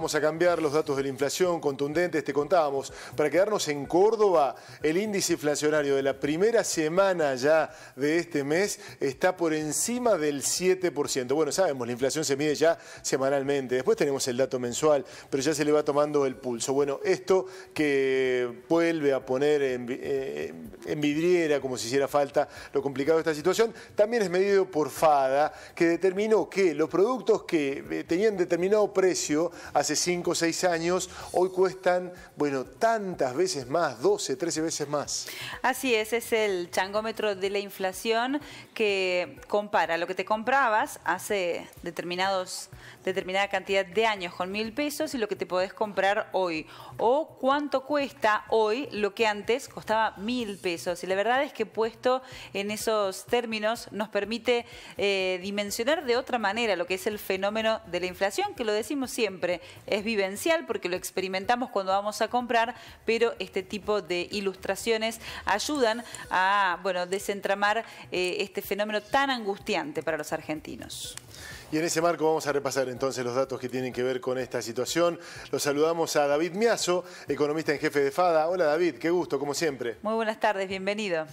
vamos a cambiar los datos de la inflación contundentes. Te contábamos, para quedarnos en Córdoba, el índice inflacionario de la primera semana ya de este mes está por encima del 7%. Bueno, sabemos, la inflación se mide ya semanalmente. Después tenemos el dato mensual, pero ya se le va tomando el pulso. Bueno, esto que vuelve a poner en vidriera, como si hiciera falta, lo complicado de esta situación, también es medido por FADA, que determinó que los productos que tenían determinado precio hace 5 o 6 años, hoy cuestan, bueno, tantas veces más, 12, 13 veces más. Así es el changómetro de la inflación que compara lo que te comprabas hace determinada cantidad de años con 1.000 pesos y lo que te podés comprar hoy. O cuánto cuesta hoy lo que antes costaba 1.000 pesos. Y la verdad es que puesto en esos términos nos permite dimensionar de otra manera lo que es el fenómeno de la inflación, que lo decimos siempre, es vivencial porque lo experimentamos cuando vamos a comprar, pero este tipo de ilustraciones ayudan a, bueno, desentramar este fenómeno tan angustiante para los argentinos. Y en ese marco vamos a repasar entonces los datos que tienen que ver con esta situación. Los saludamos a David Miazo, economista en jefe de FADA. Hola David, qué gusto, como siempre. Muy buenas tardes, bienvenido.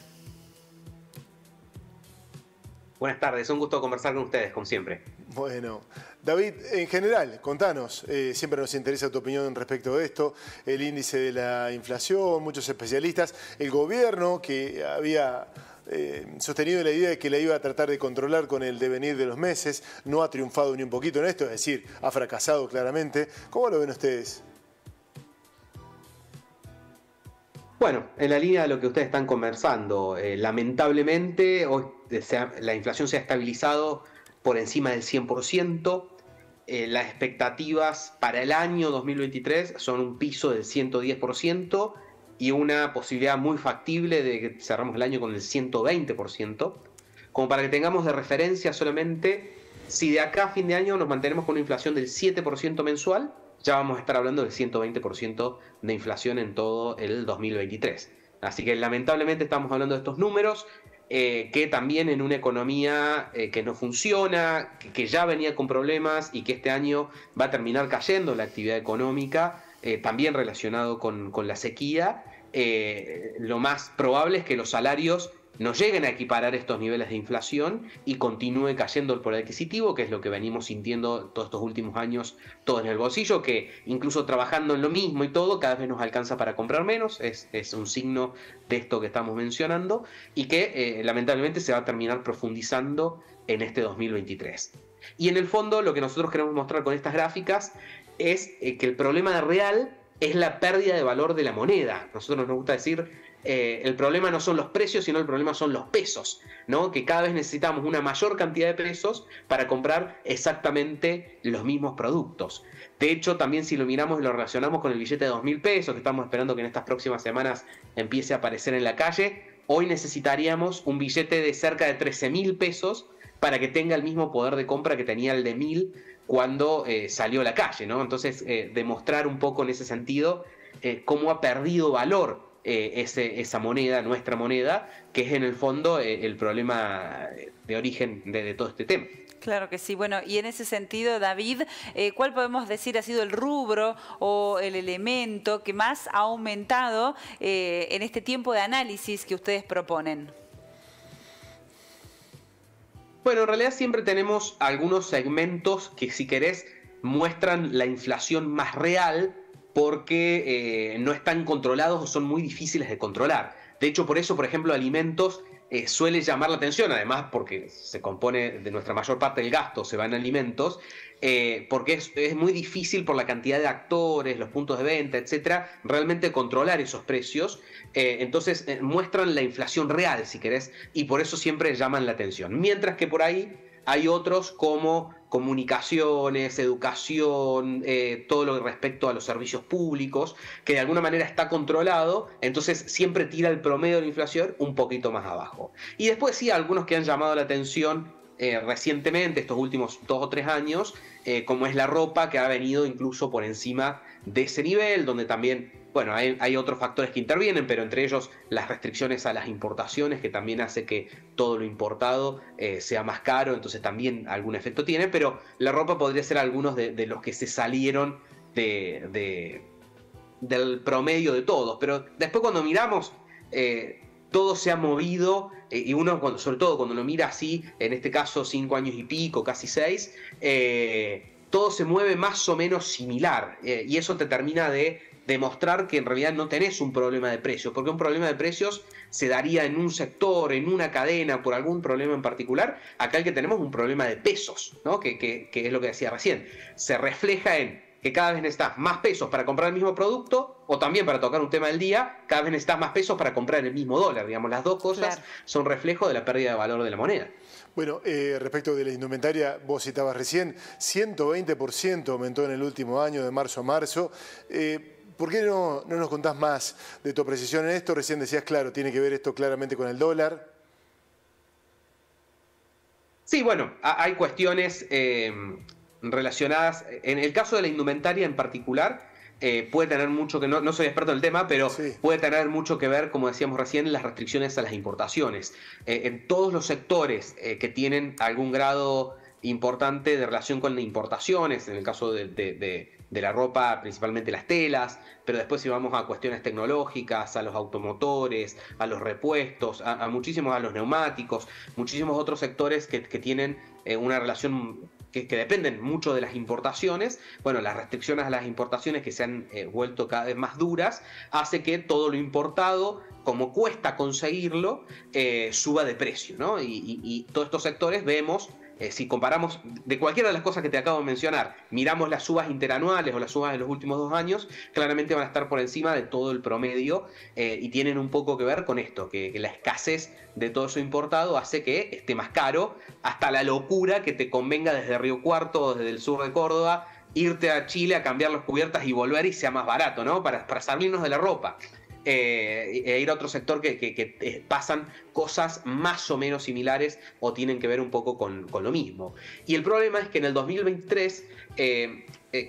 Buenas tardes, un gusto conversar con ustedes, como siempre. Bueno, David, en general, contanos, siempre nos interesa tu opinión respecto de esto, el índice de la inflación, muchos especialistas, el gobierno que había sostenido la idea de que la iba a tratar de controlar con el devenir de los meses, no ha triunfado ni un poquito en esto, es decir, ha fracasado claramente. ¿Cómo lo ven ustedes? Bueno, en la línea de lo que ustedes están conversando, lamentablemente hoy la inflación se ha estabilizado por encima del 100%. Las expectativas para el año 2023 son un piso del 110% y una posibilidad muy factible de que cerramos el año con el 120%. Como para que tengamos de referencia solamente, si de acá a fin de año nos mantenemos con una inflación del 7% mensual, ya vamos a estar hablando del 120% de inflación en todo el 2023. Así que lamentablemente estamos hablando de estos números que también en una economía que no funciona, que ya venía con problemas y que este año va a terminar cayendo la actividad económica, también relacionado con la sequía, lo más probable es que los salarios no lleguen a equiparar estos niveles de inflación y continúe cayendo el poder adquisitivo, que es lo que venimos sintiendo todos estos últimos años, todo en el bolsillo, que incluso trabajando en lo mismo y todo, cada vez nos alcanza para comprar menos, es un signo de esto que estamos mencionando, y que lamentablemente se va a terminar profundizando en este 2023. Y en el fondo lo que nosotros queremos mostrar con estas gráficas es que el problema real es la pérdida de valor de la moneda. Nosotros nos gusta decir el problema no son los precios, sino el problema son los pesos, ¿no? Que cada vez necesitamos una mayor cantidad de pesos para comprar exactamente los mismos productos. De hecho, también si lo miramos y lo relacionamos con el billete de 2.000 pesos, que estamos esperando que en estas próximas semanas empiece a aparecer en la calle, hoy necesitaríamos un billete de cerca de 13.000 pesos para que tenga el mismo poder de compra que tenía el de 1.000 cuando salió a la calle, ¿no? Entonces, demostrar un poco en ese sentido cómo ha perdido valor esa moneda, nuestra moneda, que es en el fondo el problema de origen de todo este tema. Claro que sí. Bueno, y en ese sentido, David, ¿cuál podemos decir ha sido el rubro o el elemento que más ha aumentado en este tiempo de análisis que ustedes proponen? Bueno, en realidad siempre tenemos algunos segmentos que, si querés, muestran la inflación más real porque no están controlados o son muy difíciles de controlar. De hecho, por eso, por ejemplo, alimentos suele llamar la atención, además porque se compone de nuestra mayor parte del gasto, se va en alimentos, porque es muy difícil por la cantidad de actores, los puntos de venta, etcétera, realmente controlar esos precios. Entonces muestran la inflación real, si querés, y por eso siempre llaman la atención. Mientras que por ahí hay otros como comunicaciones, educación, todo lo respecto a los servicios públicos, que de alguna manera está controlado, entonces siempre tira el promedio de la inflación un poquito más abajo. Y después sí, algunos que han llamado la atención recientemente, estos últimos 2 o 3 años, como es la ropa, que ha venido incluso por encima de ese nivel, donde también, bueno, hay otros factores que intervienen, pero entre ellos las restricciones a las importaciones, que también hace que todo lo importado sea más caro, entonces también algún efecto tiene, pero la ropa podría ser algunos de los que se salieron del promedio de todos. Pero después cuando miramos, todo se ha movido, y uno, sobre todo cuando lo mira así, en este caso 5 años y pico, casi 6, todo se mueve más o menos similar, y eso te termina de demostrar que en realidad no tenés un problema de precios, porque un problema de precios se daría en un sector, en una cadena, por algún problema en particular. Acá el que tenemos un problema de pesos, ¿no? que es lo que decía recién, se refleja en que cada vez necesitas más pesos para comprar el mismo producto, o también, para tocar un tema del día, cada vez necesitas más pesos para comprar el mismo dólar. Digamos, las dos cosas, claro, son reflejo de la pérdida de valor de la moneda. Bueno, respecto de la indumentaria, vos citabas recién, 120% aumentó en el último año, de marzo a marzo. ¿Por qué no nos contás más de tu precisión en esto? Recién decías, claro, tiene que ver esto claramente con el dólar. Sí, bueno, hay cuestiones relacionadas. En el caso de la indumentaria en particular, puede tener mucho que, no soy experto en el tema, pero sí, puede tener mucho que ver, como decíamos recién, las restricciones a las importaciones. En todos los sectores que tienen algún grado importante de relación con importaciones, en el caso de la ropa, principalmente las telas, pero después si vamos a cuestiones tecnológicas, a los automotores, a los repuestos, a los neumáticos, muchísimos otros sectores que tienen una relación que dependen mucho de las importaciones. Bueno, las restricciones a las importaciones, que se han vuelto cada vez más duras, hace que todo lo importado, como cuesta conseguirlo, suba de precio, ¿no? Y todos estos sectores vemos, si comparamos de cualquiera de las cosas que te acabo de mencionar, miramos las subas interanuales o las subas de los últimos 2 años, claramente van a estar por encima de todo el promedio, y tienen un poco que ver con esto, que la escasez de todo eso importado hace que esté más caro, hasta la locura que te convenga desde Río Cuarto o desde el sur de Córdoba irte a Chile a cambiar las cubiertas y volver y sea más barato, ¿no? Para salirnos de la ropa. Ir a otro sector que pasan cosas más o menos similares o tienen que ver un poco con lo mismo. Y el problema es que en el 2023,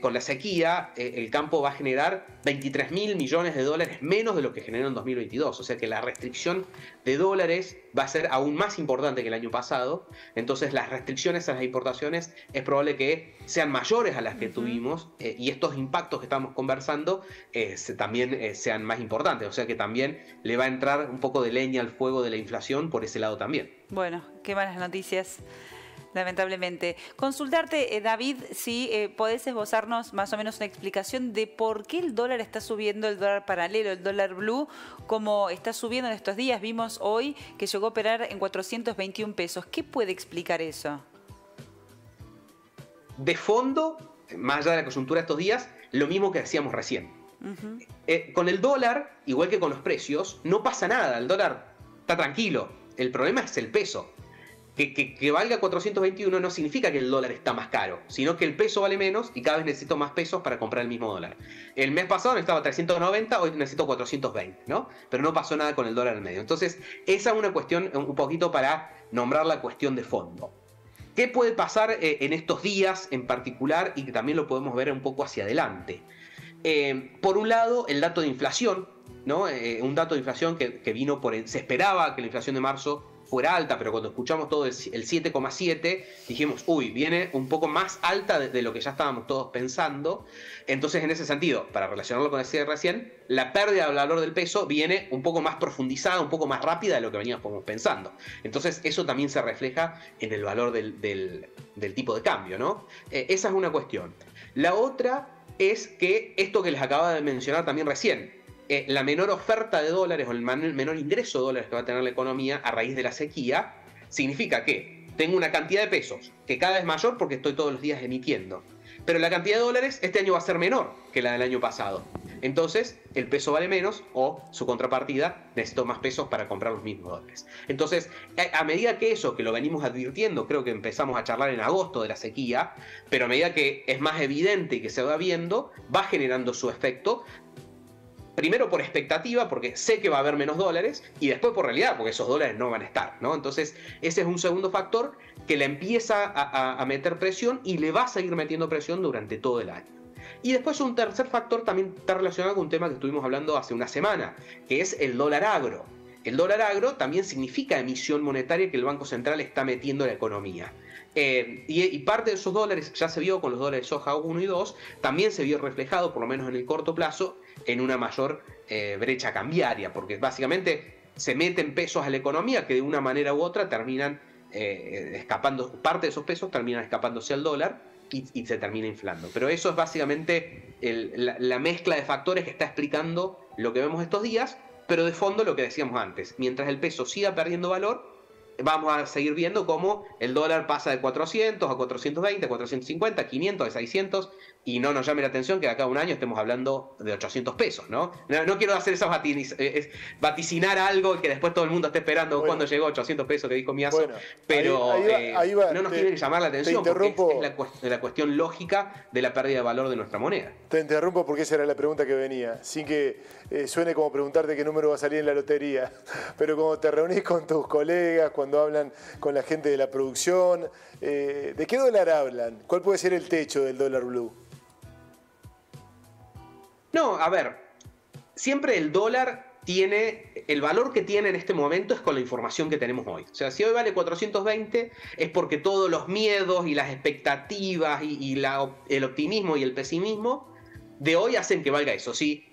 con la sequía, el campo va a generar 23.000 millones de dólares menos de lo que generó en 2022. O sea que la restricción de dólares va a ser aún más importante que el año pasado. Entonces las restricciones a las importaciones es probable que sean mayores a las que tuvimos, y estos impactos que estamos conversando también sean más importantes. O sea que también le va a entrar un poco de leña al fuego de la inflación por ese lado también. Bueno, qué malas noticias, lamentablemente. Consultarte, David, si podés esbozarnos más o menos una explicación de por qué el dólar está subiendo, el dólar paralelo, el dólar blue, como está subiendo en estos días. Vimos hoy que llegó a operar en 421 pesos. ¿Qué puede explicar eso? De fondo, más allá de la coyuntura de estos días, lo mismo que decíamos recién. Con el dólar, igual que con los precios, no pasa nada. El dólar está tranquilo. El problema es el peso. Que valga 421 no significa que el dólar está más caro, sino que el peso vale menos y cada vez necesito más pesos para comprar el mismo dólar. El mes pasado necesitaba 390, hoy necesito 420, ¿no? Pero no pasó nada con el dólar en medio. Entonces, esa es una cuestión un poquito para nombrar la cuestión de fondo. ¿Qué puede pasar en estos días en particular y que también lo podemos ver un poco hacia adelante? Por un lado, el dato de inflación, ¿no? Un dato de inflación que vino se esperaba que la inflación de marzo fuera alta, pero cuando escuchamos todo el 7,7 dijimos, uy, viene un poco más alta de lo que ya estábamos todos pensando. Entonces, en ese sentido, para relacionarlo con el decía recién, la pérdida del valor del peso viene un poco más profundizada, un poco más rápida de lo que veníamos pensando. Entonces, eso también se refleja en el valor del tipo de cambio, ¿no? Esa es una cuestión. La otra es que esto que les acababa de mencionar también recién, la menor oferta de dólares o el menor ingreso de dólares que va a tener la economía a raíz de la sequía, significa que tengo una cantidad de pesos que cada vez es mayor porque estoy todos los días emitiendo, pero la cantidad de dólares este año va a ser menor que la del año pasado. Entonces el peso vale menos, o su contrapartida, necesito más pesos para comprar los mismos dólares. Entonces, a medida que eso, que lo venimos advirtiendo, creo que empezamos a charlar en agosto de la sequía, pero a medida que es más evidente y que se va viendo, va generando su efecto. Primero por expectativa, porque sé que va a haber menos dólares, y después por realidad, porque esos dólares no van a estar, ¿no? Entonces, ese es un segundo factor que le empieza a meter presión y le va a seguir metiendo presión durante todo el año. Y después un tercer factor también está relacionado con un tema que estuvimos hablando hace una semana, que es el dólar agro. El dólar agro también significa emisión monetaria que el Banco Central está metiendo en la economía. Y parte de esos dólares ya se vio con los dólares soja 1 y 2, también se vio reflejado, por lo menos en el corto plazo, en una mayor brecha cambiaria, porque básicamente se meten pesos a la economía que de una manera u otra terminan escapando, parte de esos pesos terminan escapándose al dólar y se termina inflando. Pero eso es básicamente la mezcla de factores que está explicando lo que vemos estos días, pero de fondo lo que decíamos antes, mientras el peso siga perdiendo valor, vamos a seguir viendo cómo el dólar pasa de 400 a 420, a 450, a 500, a 600, y no nos llame la atención que de acá a un año estemos hablando de 800 pesos, ¿no? No quiero hacer esas vaticinar algo que después todo el mundo esté esperando cuando llegó 800 pesos que dijo Miazo, bueno, pero ahí va, no nos tiene que llamar la atención porque es la cuestión lógica de la pérdida de valor de nuestra moneda. Te interrumpo porque esa era la pregunta que venía, sin que suene como preguntarte qué número va a salir en la lotería, pero cuando te reunís con tus colegas, cuando hablan con la gente de la producción, ¿de qué dólar hablan? ¿Cuál puede ser el techo del dólar blue? No, a ver, siempre el dólar tiene, el valor que tiene en este momento es con la información que tenemos hoy. O sea, si hoy vale 420 es porque todos los miedos y las expectativas y el optimismo y el pesimismo de hoy hacen que valga eso. Si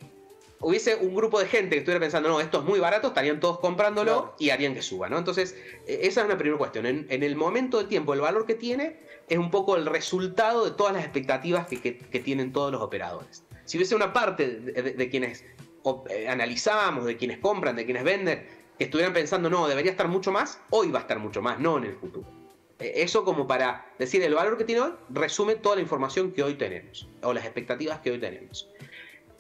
hubiese un grupo de gente que estuviera pensando, no, esto es muy barato, estarían todos comprándolo, claro, y harían que suba, ¿no? Entonces, esa es una primera cuestión. En el momento del tiempo, el valor que tiene es un poco el resultado de todas las expectativas que tienen todos los operadores. Si hubiese una parte de quienes analizamos, de quienes compran, de quienes venden, que estuvieran pensando, no, debería estar mucho más, hoy va a estar mucho más, no en el futuro. Eso como para decir, el valor que tiene hoy resume toda la información que hoy tenemos, o las expectativas que hoy tenemos.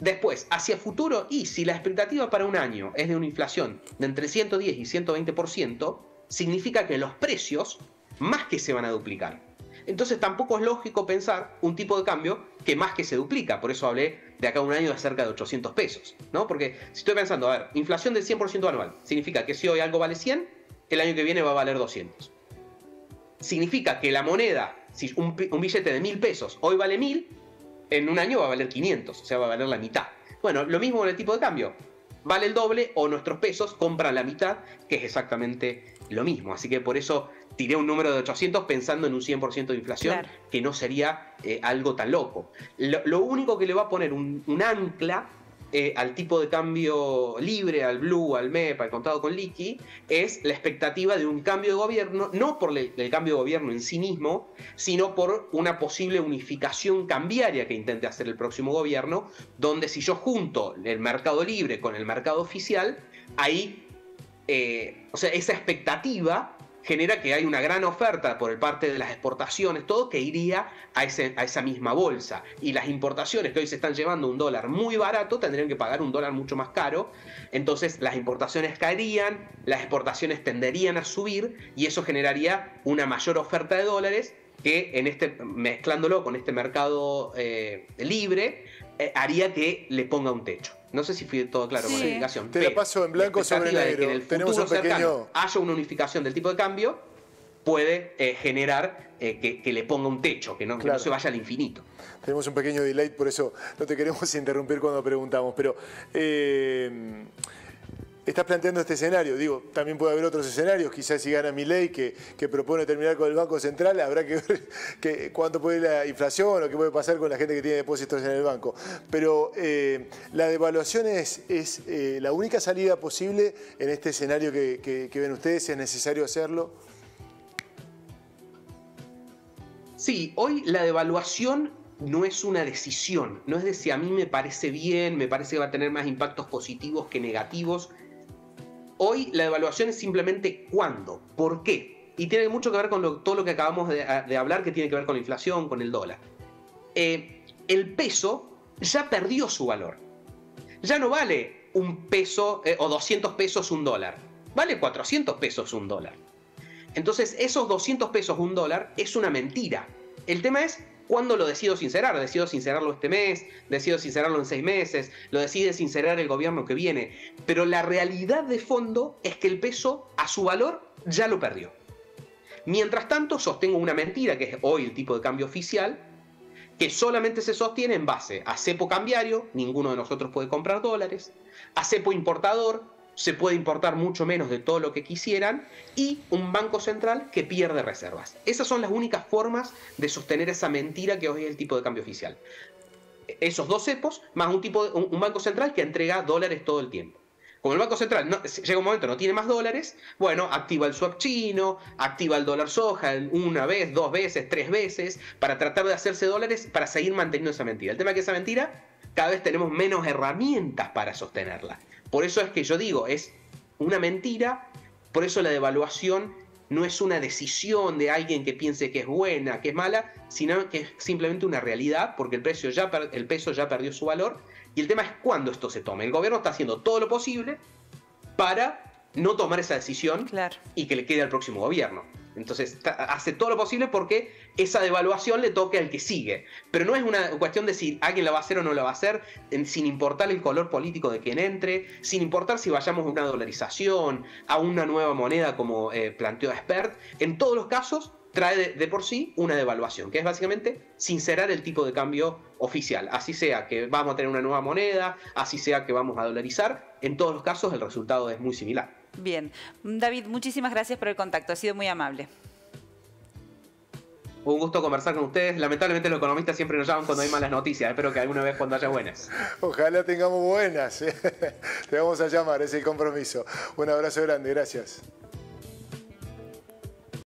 Después, hacia futuro, y si la expectativa para un año es de una inflación de entre 110 y 120%, significa que los precios más que se van a duplicar. Entonces tampoco es lógico pensar un tipo de cambio que más que se duplica. Por eso hablé de acá a un año de cerca de 800 pesos, ¿no? Porque si estoy pensando, a ver, inflación del 100% anual, significa que si hoy algo vale 100, el año que viene va a valer 200. Significa que la moneda, si un billete de 1000 pesos hoy vale 1000, en un año va a valer 500, o sea, va a valer la mitad. Bueno, lo mismo con el tipo de cambio. Vale el doble o nuestros pesos compran la mitad, que es exactamente lo mismo. Así que por eso tiré un número de 800 pensando en un 100% de inflación, claro, que no sería algo tan loco. Lo único que le va a poner un ancla al tipo de cambio libre, al blue, al MEP, al contado con liqui, es la expectativa de un cambio de gobierno, no por el cambio de gobierno en sí mismo, sino por una posible unificación cambiaria que intente hacer el próximo gobierno, donde si yo junto el mercado libre con el mercado oficial, ahí, o sea, esa expectativa genera que hay una gran oferta por parte de las exportaciones, todo que iría a esa misma bolsa. Y las importaciones que hoy se están llevando un dólar muy barato, tendrían que pagar un dólar mucho más caro. Entonces las importaciones caerían, las exportaciones tenderían a subir y eso generaría una mayor oferta de dólares que mezclándolo con este mercado libre, haría que le ponga un techo. No sé si fui todo claro con la explicación. Te la paso en blanco sobre negro. Que en el futuro cercano haya una unificación del tipo de cambio, puede generar que le ponga un techo, que no se vaya al infinito. Tenemos un pequeño delay, por eso no te queremos interrumpir cuando preguntamos. Pero estás planteando este escenario. Digo, también puede haber otros escenarios. Quizás si gana Milei, que propone terminar con el Banco Central, habrá que ver cuánto puede ir la inflación o qué puede pasar con la gente que tiene depósitos en el banco. Pero la devaluación es la única salida posible en este escenario que ven ustedes. ¿Es necesario hacerlo? Sí, hoy la devaluación no es una decisión. No es de si a mí me parece bien, me parece que va a tener más impactos positivos que negativos. Hoy la devaluación es simplemente cuándo, por qué. Y tiene mucho que ver con todo lo que acabamos de hablar, que tiene que ver con la inflación, con el dólar. El peso ya perdió su valor. Ya no vale un peso o 200 pesos un dólar. Vale 400 pesos un dólar. Entonces esos 200 pesos un dólar es una mentira. El tema es ¿cuándo lo decido sincerar? Decido sincerarlo este mes, decido sincerarlo en 6 meses, lo decide sincerar el gobierno que viene. Pero la realidad de fondo es que el peso a su valor ya lo perdió. Mientras tanto, sostengo una mentira, que es hoy el tipo de cambio oficial, que solamente se sostiene en base a cepo cambiario, ninguno de nosotros puede comprar dólares, a cepo importador, se puede importar mucho menos de todo lo que quisieran, y un banco central que pierde reservas. Esas son las únicas formas de sostener esa mentira que hoy es el tipo de cambio oficial. Esos dos cepos, más un banco central que entrega dólares todo el tiempo. Como el Banco Central llega un momento no tiene más dólares, bueno, activa el swap chino, activa el dólar soja una vez, 2 veces, 3 veces, para tratar de hacerse dólares para seguir manteniendo esa mentira. El tema es que esa mentira cada vez tenemos menos herramientas para sostenerla. Por eso es que yo digo, es una mentira, por eso la devaluación no es una decisión de alguien que piense que es buena, que es mala, sino que es simplemente una realidad, porque el peso ya perdió su valor. Y el tema es cuándo esto se tome. El gobierno está haciendo todo lo posible para no tomar esa decisión, claro, y que le quede al próximo gobierno. Entonces hace todo lo posible porque esa devaluación le toque al que sigue. Pero no es una cuestión de si alguien la va a hacer o no la va a hacer, sin importar el color político de quien entre, sin importar si vayamos a una dolarización, a una nueva moneda como planteó Expert. En todos los casos trae de por sí una devaluación, que es básicamente sincerar el tipo de cambio oficial. Así sea que vamos a tener una nueva moneda, así sea que vamos a dolarizar, en todos los casos el resultado es muy similar. Bien. David, muchísimas gracias por el contacto, ha sido muy amable. Un gusto conversar con ustedes. Lamentablemente los economistas siempre nos llaman cuando hay malas noticias. Espero que alguna vez cuando haya buenas. Ojalá tengamos buenas. Te vamos a llamar, es el compromiso. Un abrazo grande, gracias.